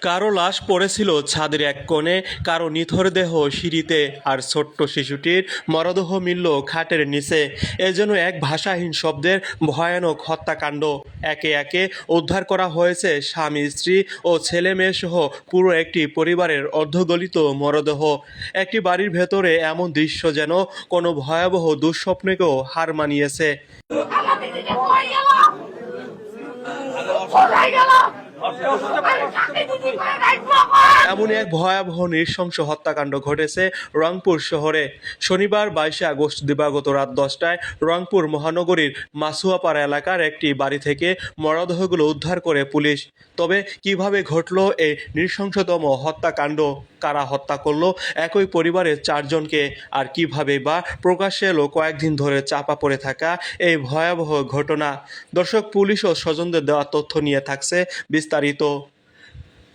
কারো লাশ পড়েছিল ছাদের এক কোণে, কারো নিথর দেহ সিঁড়িতে, আর ছোট্ট শিশুটির মরদেহ মিলল খাটের নিচে। এ যেন এক ভাষাহীন শব্দের ভয়ানক হত্যাকাণ্ড। একে একে উদ্ধার করা হয়েছে স্বামী, স্ত্রী ও ছেলে মেয়ে সহ পুরো একটি পরিবারের অর্ধগলিত মরদেহ। একটি বাড়ির ভেতরে এমন দৃশ্য যেন কোনো ভয়াবহ দুঃস্বপ্নকেও হার মানিয়েছে। এমন এক ভয়াবহ নৃশংস হত্যাকাণ্ড ঘটেছে রংপুর শহরে। শনিবার 22 আগস্ট দিবাগত রাত 10টায় রংপুর মহানগরীর মাসুয়াপাড়া এলাকার একটি বাড়ি থেকে মরদেহগুলো উদ্ধার করে পুলিশ। তবে কিভাবে ঘটল এই নৃশংসতম হত্যাকাণ্ড, কারা হত্যা করলো একই পরিবারের 4 জনকে, আর কিভাবে বা প্রকাশ্যে এলো কয়েকদিন ধরে চাপা পড়ে থাকা এই ভয়াবহ ঘটনা। দর্শক, পুলিশ ও স্বজনদের দেওয়া তথ্য নিয়ে থাকছে বিস্তারিত।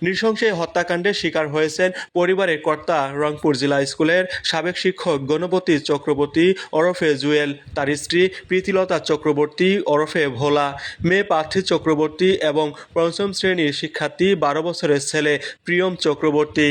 নৃশংস এই হত্যাকাণ্ডের শিকার হয়েছেন পরিবারের কর্তা রংপুর জেলা স্কুলের সাবেক শিক্ষক গণপতি চক্রবর্তী ওরফে জুয়েল, তার স্ত্রী প্রীতিলতা চক্রবর্তী ওরফে ভোলা, মেয়ে পার্থী চক্রবর্তী এবং পঞ্চম শ্রেণীর শিক্ষার্থী 12 বছরের ছেলে প্রিয়ম চক্রবর্তী।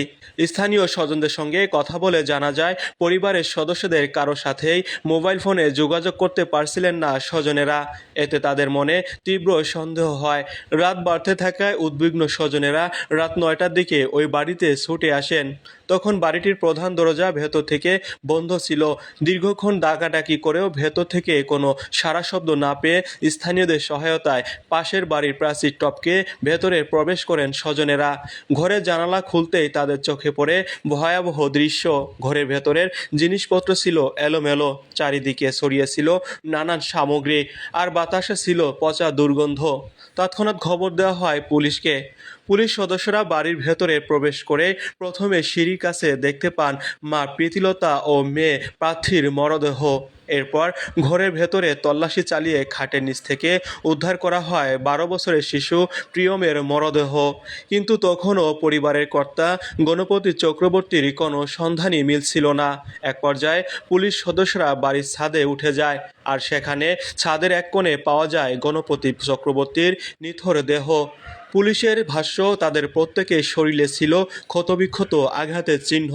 স্থানীয় স্বজনদের সঙ্গে কথা বলে জানা যায়, পরিবারের সদস্যদের কারো সাথেই মোবাইল ফোনে যোগাযোগ করতে পারছিলেন না স্বজনেরা। এতে তাদের মনে তীব্র সন্দেহ হয়। রাত বাড়তে থাকায় উদ্বিগ্ন স্বজনেরা রাত 9টার দিকে ওই বাড়িতে ছুটে আসেন। তখন বাড়িটির প্রধান দরজা ভেতর থেকে বন্ধ ছিল। দীর্ঘক্ষণ ডাকাডাকি করেও ভেতর থেকে কোনো সাড়া শব্দ না পেয়ে স্থানীয়দের সহায়তায় পাশের বাড়ির প্রাচীর টপকে ভেতরে প্রবেশ করেন স্বজনেরা। ঘরের জানালা খুলতেই তাদের চোখে পড়ে ভয়াবহ দৃশ্য। ঘরের ভেতরের জিনিসপত্র ছিল এলোমেলো, চারিদিকে ছড়িয়েছিল নানান সামগ্রী, আর বাতাসে ছিল পচা দুর্গন্ধ। তৎক্ষণাৎ খবর দেওয়া হয় পুলিশকে। পুলিশ সদস্যরা বাড়ির ভেতরে প্রবেশ করে প্রথমে সিঁড়ির কাছে দেখতে পান মা প্রীতিলতা ও মেয়ে প্রার্থীর মরদেহ। এরপর ঘরের ভেতরে তল্লাশি চালিয়ে খাটের নিচ থেকে উদ্ধার করা হয় 12 বছরের শিশু প্রিয়মের মরদেহ। কিন্তু তখনও পরিবারের কর্তা গণপতি চক্রবর্তীর কোনো সন্ধানই মিলছিল না। এক পর্যায়ে পুলিশ সদস্যরা বাড়ির ছাদে উঠে যায়, আর সেখানে ছাদের এক কোণে পাওয়া যায় গণপতি চক্রবর্তীর নিথর দেহ। পুলিশের ভাষ্য, তাদের প্রত্যেকের শরীরে ছিল ক্ষতবিক্ষত আঘাতের চিহ্ন।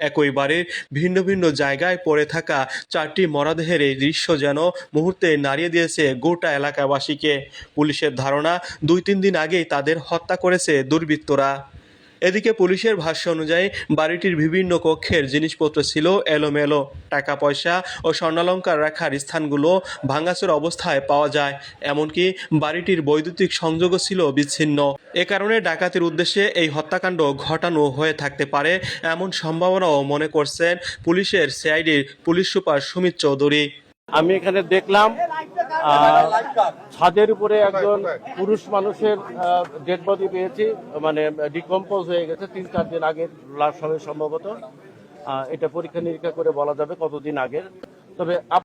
একই বাড়ির ভিন্ন ভিন্ন জায়গায় পড়ে থাকা 4টি মরদেহের এই দৃশ্য যেন মুহূর্তে নাড়িয়ে দিয়েছে গোটা এলাকাবাসীকে। পুলিশের ধারণা, 2-3 দিন আগেই তাদের হত্যা করেছে দুর্বৃত্তরা। এদিকে পুলিশের ভাষ্য অনুযায়ী বাড়িটির বিভিন্ন কক্ষের জিনিসপত্র ছিল এলোমেলো। টাকা পয়সা ও স্বর্ণালংকার রাখার স্থানগুলো ভাঙাচোরা অবস্থায় পাওয়া যায়। এমনকি বাড়িটির বৈদ্যুতিক সংযোগও ছিল বিচ্ছিন্ন। এ কারণে ডাকাতির উদ্দেশ্যে এই হত্যাকাণ্ড ঘটানো হয়ে থাকতে পারে এমন সম্ভাবনাও মনে করছেন পুলিশের সিআইডির পুলিশ সুপার সুমিত চৌধুরী। আমি এখানে দেখলাম ছাদের উপরে একজন পুরুষ মানুষের ডেড বডি পেয়েছি, মানে ডিকম্পোজ হয়ে গেছে 3-4 দিন আগের লাশ হবে সম্ভবত। এটা পরীক্ষা নিরীক্ষা করে বলা যাবে কতদিন আগের। তবে